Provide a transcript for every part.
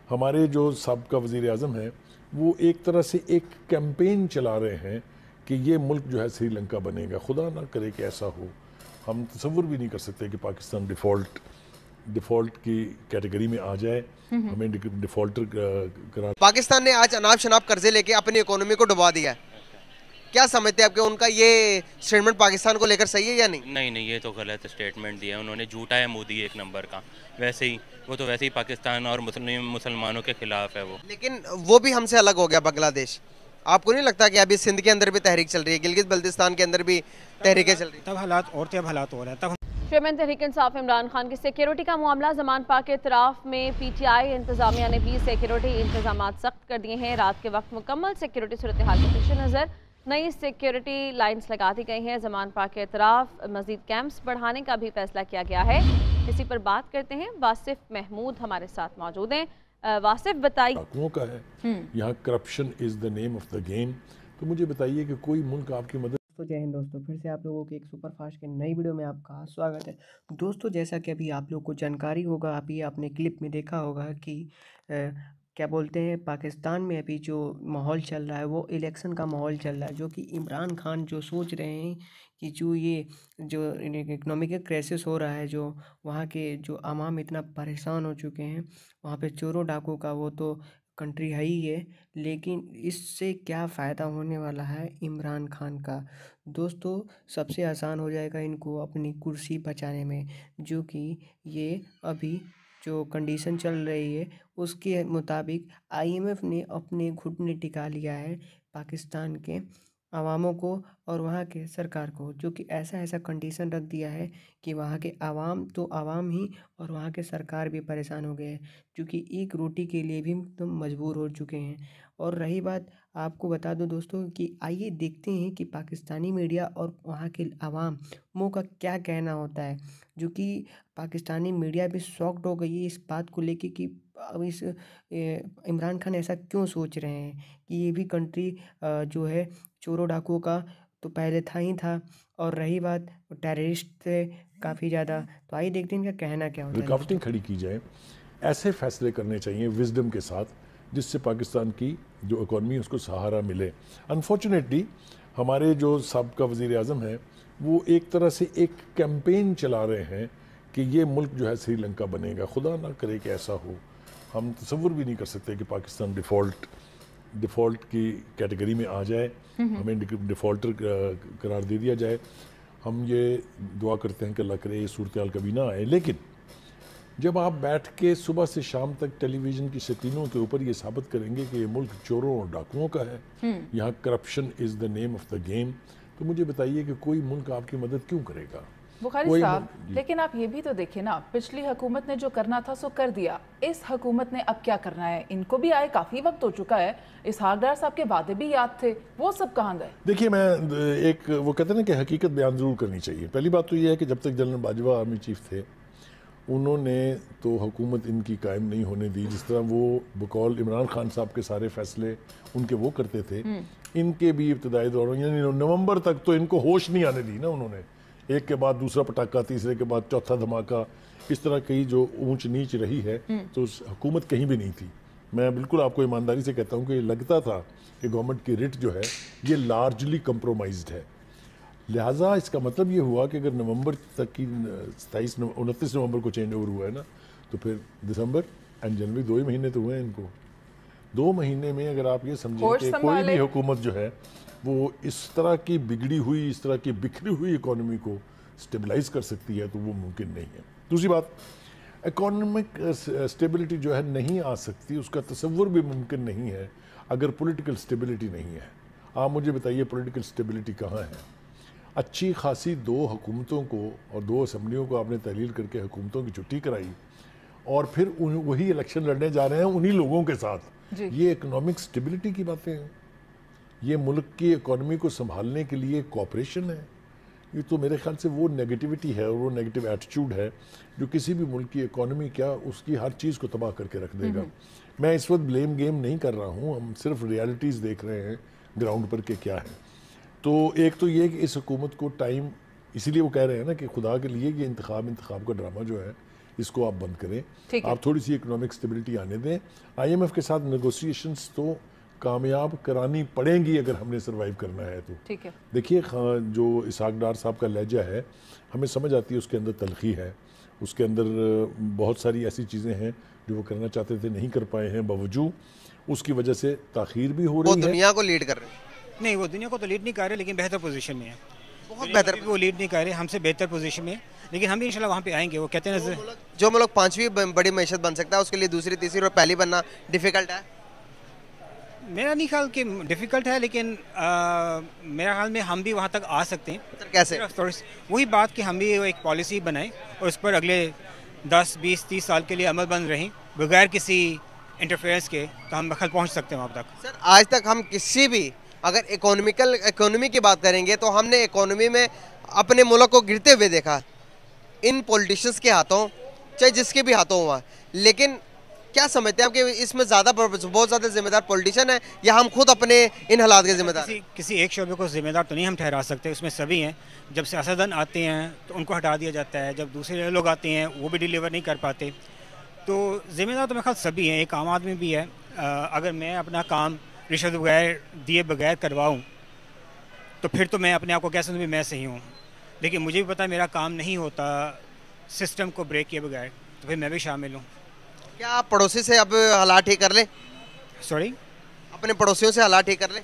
हमारे जो साबका वज़ीर आज़म हैं वो एक तरह से एक कैंपेन चला रहे हैं कि ये मुल्क जो है श्रीलंका बनेगा। खुदा ना करे कि ऐसा हो। हम तसव्वुर भी नहीं कर सकते कि पाकिस्तान डिफ़ॉल्ट की कैटेगरी में आ जाए, हमें डिफ़ॉल्टर करार। पाकिस्तान ने आज अनाप शनाप कर्जे लेके अपनी इकोनॉमी को डुबा दिया है। क्या समझते हैं आपके उनका ये स्टेटमेंट पाकिस्तान को लेकर सही है या नहीं? नहीं नहीं, ये तो गलत स्टेटमेंट दिया है उन्होंने। झूठा है मोदी एक नंबर का। वैसे ही वो तो वैसे ही पाकिस्तान और मुसलमानों के खिलाफ है वो। लेकिन वो भी हमसे अलग हो गया बांग्लादेश। आपको नहीं लगता कि अभी सिंध के अंदर भी तहरीक चल रही है, गिलगित बल्तिस्तान के अंदर भी तहरीकें चल रही है? तब हालात और तब हालात हो रहे हैं। तब चेयरमैन तहरीक इंसाफ इमरान खान की सिक्योरिटी का मामला जमान पाक के इतराफ में पीटीआई इंतजामिया ने भी सिक्योरिटी इंतजाम सख्त कर दिए हैं। रात के वक्त मुकम्मल सिक्योरिटी सूरत हाल के पेश नज़र नई सिक्योरिटी लाइन्स लगा दी गई हैं। जमान पाक के इतराफ मजीद कैंप्स बढ़ाने का भी फैसला किया गया है। इसी पर बात करते हैं, वासिफ महमूद हमारे साथ मौजूद हैं। वासिफ बताइए। डाकुओं का है यहाँ, corruption is the name of the game. तो मुझे बताइए कि कोई मुल्क आपकी मदद। तो जय हिंद दोस्तों, फिर से आप लोगों के एक सुपर फास्ट के नई वीडियो में आपका स्वागत है। दोस्तों, जैसा कि अभी आप लोगों को जानकारी होगा, अभी आपने क्लिप में देखा होगा कि क्या बोलते हैं, पाकिस्तान में अभी जो माहौल चल रहा है वो इलेक्शन का माहौल चल रहा है, जो कि इमरान खान जो सोच रहे हैं कि जो इकोनॉमिक क्राइसिस हो रहा है, जो वहाँ के जो आवाम इतना परेशान हो चुके हैं, वहाँ पे चोरों डाकू का वो तो कंट्री है ही है, लेकिन इससे क्या फ़ायदा होने वाला है इमरान खान का। दोस्तों, सबसे आसान हो जाएगा इनको अपनी कुर्सी बचाने में, जो कि ये अभी जो कंडीशन चल रही है उसके मुताबिक आईएमएफ ने अपने घुटने टिका लिया है पाकिस्तान के अवामों को और वहाँ के सरकार को, जो कि ऐसा कंडीशन रख दिया है कि वहाँ के आवाम तो आवाम ही और वहाँ के सरकार भी परेशान हो गए हैं, जो कि एक रोटी के लिए भी तो मजबूर हो चुके हैं। और रही बात, आपको बता दूं दोस्तों कि आइए देखते हैं कि पाकिस्तानी मीडिया और वहाँ के अवामों का क्या कहना होता है, जो कि पाकिस्तानी मीडिया भी शॉक्ड हो गई है इस बात को लेके कि अब इमरान खान ऐसा क्यों सोच रहे हैं कि ये भी कंट्री जो है चोरों डाकुओं का तो पहले था ही था, और रही बात टेररिस्ट थे काफ़ी ज़्यादा। तो आइए देखते हैं इनका कहना क्या होता है। रुकावटें खड़ी की जाए, ऐसे फैसले करने चाहिए विजडम के साथ जिससे पाकिस्तान की जो इकॉनमी उसको सहारा मिले। अनफॉर्चुनेटली हमारे जो साबका वज़ीर आज़म हैं वो एक तरह से एक कैंपेन चला रहे हैं कि ये मुल्क जो है श्रीलंका बनेगा। खुदा ना करे कि ऐसा हो। हम तसव्वुर भी नहीं कर सकते कि पाकिस्तान डिफ़ॉल्ट की कैटेगरी में आ जाए, हमें डिफ़ॉल्टर करार दे दिया जाए। हम ये दुआ करते हैं कि अल्लाह करे ये सूरत हाल कभी ना आए। लेकिन जब आप बैठ के सुबह से शाम तक टेलीविज़न की स्क्रीनों के ऊपर ये साबित करेंगे कि ये मुल्क चोरों और डाकुओं का है, यहाँ corruption is the name of the game, तो मुझे बताइए कि कोई मुल्क आपकी मदद क्यों करेगा? बुखारी साहब, लेकिन आप ये भी तो देखें ना, पिछली हुकूमत ने जो करना था सो कर दिया। इस हुकूमत ने अब क्या करना है? इनको भी आए काफ़ी वक्त हो चुका है। इसहाकडार साहब के वादे भी याद थे, वो सब कहाँ गए? देखिए, मैं एक वो कहते हैं ना कि हकीकत बयान ज़रूर करनी चाहिए। पहली बात तो ये है कि जब तक जनरल बाजवा आर्मी चीफ थे उन्होंने तो हुकूमत इनकी कायम नहीं होने दी। जिस तरह वो बकौल इमरान खान साहब के सारे फैसले उनके वो करते थे, इनके भी इब्तदाई दौरों यानी नवंबर तक तो इनको होश नहीं आने दी ना उन्होंने। एक के बाद दूसरा पटाखा, तीसरे के बाद चौथा धमाका, इस तरह की जो ऊंच नीच रही है तो हुकूमत कहीं भी नहीं थी। मैं बिल्कुल आपको ईमानदारी से कहता हूँ कि लगता था कि गवर्नमेंट की रिट जो है ये लार्जली कंप्रोमाइज्ड है। लिहाजा इसका मतलब ये हुआ कि अगर नवंबर तक की 29 नवंबर को चेंज ओवर हुआ है ना, तो फिर दिसंबर एंड जनवरी 2 ही महीने तो हुए हैं इनको। 2 महीने में अगर आप ये समझें कि कोई भी हुकूमत जो है वो इस तरह की बिगड़ी हुई, इस तरह की बिखरी हुई इकॉनमी को स्टेबलाइज कर सकती है, तो वो मुमकिन नहीं है। दूसरी बात, इकोनॉमिक स्टेबिलिटी जो है नहीं आ सकती, उसका तसव्वुर भी मुमकिन नहीं है अगर पॉलिटिकल स्टेबिलिटी नहीं है। आप मुझे बताइए पॉलिटिकल स्टेबिलिटी कहाँ है? अच्छी खासी 2 हुकूमतों को और 2 असम्बलियों को आपने तहलील करके हुकूमतों की छुट्टी कराई और फिर वही इलेक्शन लड़ने जा रहे हैं उन्हीं लोगों के साथ। ये इकोनॉमिक स्टेबिलिटी की बातें हैं? ये मुल्क की इकॉनमी को संभालने के लिए कोऑपरेशन है? ये तो मेरे ख्याल से वो नेगेटिविटी है और वो नेगेटिव एटीट्यूड है जो किसी भी मुल्क की इकॉनमी क्या उसकी हर चीज़ को तबाह करके रख देगा। मैं इस वक्त ब्लेम गेम नहीं कर रहा हूँ, हम सिर्फ रियलिटीज़ देख रहे हैं ग्राउंड पर के क्या है। तो एक तो ये कि इस हुकूमत को टाइम, इसीलिए वो कह रहे हैं ना कि खुदा के लिए ये इंतखाब का ड्रामा जो है इसको आप बंद करें, ठीक है। आप थोड़ी सी इकोनॉमिक स्टेबिलिटी आने दें। IMF के साथ नेगोशिएशंस तो कामयाब करानी पड़ेंगी अगर हमने सरवाइव करना है तो। ठीक है। देखिए जो इसहाक डार साहब का लहजा है हमें समझ आती है, उसके अंदर तलखी है, उसके अंदर बहुत सारी ऐसी चीज़ें हैं जो वो करना चाहते थे नहीं कर पाए हैं, बावजूद उसकी वजह से ताखीर भी हो वो रही है। दुनिया को लीड कर रहे हैं। नहीं, वो दुनिया को तो लीड नहीं कर रहे, लेकिन बेहतर पोजीशन में है। बहुत दुनिया बेहतर। को भी वो लीड नहीं कर रहे, हमसे बेहतर पोजीशन में है, लेकिन हम भी इंशाल्लाह वहाँ पे आएंगे। वो कहते हैं ना, जो मुल्क 5वीं बड़ी मैशत बन सकता है उसके लिए दूसरी, तीसरी और पहली बनना डिफिकल्ट है। मेरा नहीं ख्याल कि डिफ़िकल्ट है, लेकिन मेरा ख्याल में हम भी वहाँ तक आ सकते हैं। सर कैसे? सिर्फ थोड़ी वही बात कि हम भी एक पॉलिसी बनाएं और उस पर अगले 10, 20, 30 साल के लिए अमल बंद रहें बगैर किसी इंटरफेरेंस के, तो हम बखल पहुँच सकते हैं वहाँ तक। सर आज तक हम किसी भी अगर इकोनॉमी की बात करेंगे तो हमने इकोनॉमी में अपने मुल्क को गिरते हुए देखा, इन पॉलिटिशियंस के हाथों, चाहे जिसके भी हाथों हुआ। लेकिन क्या समझते हैं आप कि इसमें बहुत ज़्यादा जिम्मेदार पॉलिटिशियन है या हम खुद अपने इन हालात के जिम्मेदार? किसी एक शोबे को जिम्मेदार तो नहीं हम ठहरा सकते, उसमें सभी हैं। जब सियासतदान आते हैं तो उनको हटा दिया जाता है, जब दूसरे लोग आते हैं वो भी डिलीवर नहीं कर पाते, तो जिम्मेदार तो मेरे ख्याल सभी हैं, एक आम आदमी भी है। अगर मैं अपना काम रिश्वत बगैर दिए बगैर करवाऊँ तो फिर तो मैं अपने आप को कह सकता हूँ भी मैं सही हूँ, लेकिन मुझे भी पता है मेरा काम नहीं होता सिस्टम को ब्रेक किए बगैर, तो फिर मैं भी शामिल हूँ। क्या आप पड़ोसी से अब हालात ठीक कर ले? सॉरी, अपने पड़ोसियों से हालात ठीक कर ले?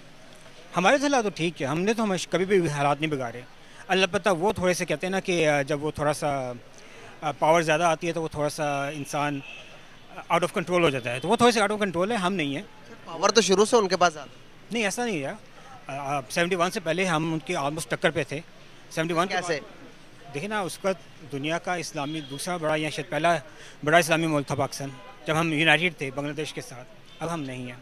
हमारे हालात तो ठीक है, हमने तो हम कभी भी हालात नहीं बिगाड़े। अलबत्ता वो थोड़े से कहते हैं ना कि जब वो थोड़ा सा पावर ज़्यादा आती है तो वो थोड़ा सा इंसान आउट ऑफ कंट्रोल हो जाता है, तो वो थोड़े से आउट ऑफ कंट्रोल है, हम नहीं है। पावर तो शुरू से उनके पास आता। नहीं, ऐसा नहीं है। 71 से पहले हम उनके ऑलमोस्ट टक्कर पे थे। 71 कैसे? देखिए ना, उसका दुनिया का इस्लामी दूसरा बड़ा या शायद पहला बड़ा इस्लामी मुल्क था पाकिस्तान, जब हम यूनाइटेड थे बांग्लादेश के साथ। अब हम नहीं हैं।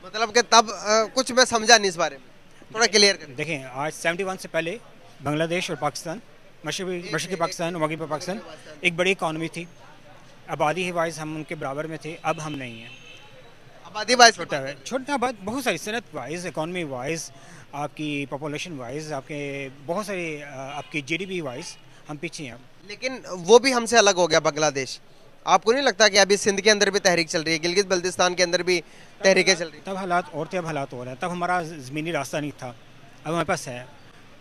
मतलब कि तब कुछ मैं समझा नहीं इस बारे में, थोड़ा क्लियर कर। देखें, आज 71 से पहले बांग्लादेश और पाकिस्तान, मशरक़ी पाकिस्तान और मगरिबी पाकिस्तान एक बड़ी इकॉनमी थी, आबादी वाइज हम उनके बराबर में थे। अब हम नहीं हैं। आबादी वाइज छोटा बात, बहुत सारी सनत वाइज, इकॉनमी वाइज, आपकी पॉपुलेशन वाइज, आपके बहुत सारी आपकी GDP वाइज हम पीछे हैं। लेकिन वो भी हमसे अलग हो गया बांग्लादेश। आपको नहीं लगता कि अभी सिंध के अंदर भी तहरीक चल रही है, गिलगित बल्तिस्तान के अंदर भी तहरीकें चल रही? तब हालात और थे, अब हालात हो रहे हैं। तब हमारा ज़मीनी रास्ता नहीं था, अब हमारे पास है।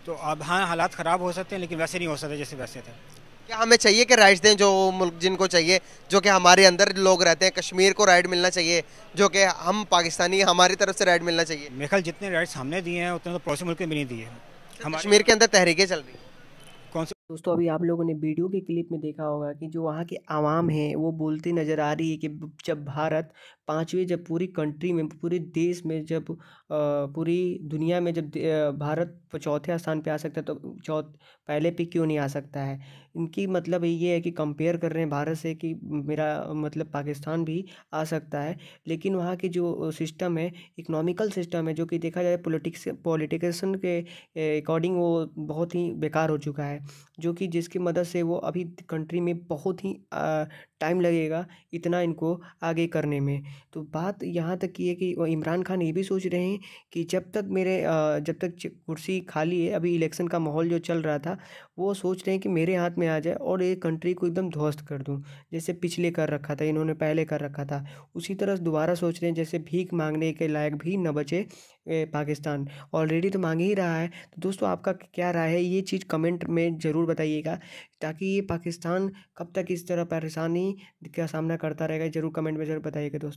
तो अब हाँ, हालात ख़राब हो सकते हैं, लेकिन वैसे नहीं हो सकते जैसे वैसे थे। क्या हमें चाहिए कि राइट्स दें जो मुल्क जिनको चाहिए, जो कि हमारे अंदर लोग रहते हैं? कश्मीर को राइट मिलना चाहिए, जो कि हम पाकिस्तानी हमारी तरफ से राइट मिलना चाहिए। मेरे ख्याल जितने राइट्स हमने दिए हैं उतने तो पड़ोसी मुल्क में भी नहीं दिए। कश्मीर के अंदर तहरीकें चल रही हैं। कौन से? दोस्तों अभी आप लोगों ने वीडियो के क्लिप में देखा होगा कि जो वहाँ की आवाम है वो बोलती नज़र आ रही है कि जब भारत जब पूरी कंट्री में, पूरे देश में, जब पूरी दुनिया में जब भारत चौथे स्थान पे आ सकता है तो पहले पे क्यों नहीं आ सकता है। इनकी मतलब ये है कि कंपेयर कर रहे हैं भारत से कि मेरा मतलब पाकिस्तान भी आ सकता है, लेकिन वहाँ की जो सिस्टम है, इकोनॉमिकल सिस्टम है, जो कि देखा जाए पॉलिटिशियन के अकॉर्डिंग वो बहुत ही बेकार हो चुका है, जो कि जिसकी मदद से वो अभी कंट्री में बहुत ही टाइम लगेगा इतना इनको आगे करने में। तो बात यहाँ तक की है कि इमरान खान ये भी सोच रहे हैं कि जब तक कुर्सी खाली है, अभी इलेक्शन का माहौल जो चल रहा था, वो सोच रहे हैं कि मेरे हाथ में आ जाए और ये कंट्री को एकदम ध्वस्त कर दूं, जैसे पिछले कर रखा था, इन्होंने पहले कर रखा था। उसी तरह दोबारा सोच रहे हैं, जैसे भीख मांगने के लायक भी न बचे पाकिस्तान, ऑलरेडी तो मांग ही रहा है। तो दोस्तों आपका क्या राय है, ये चीज़ कमेंट में ज़रूर बताइएगा, ताकि ये पाकिस्तान कब तक इस तरह परेशानी का सामना करता रहेगा, ज़रूर कमेंट में ज़रूर बताइएगा दोस्तों।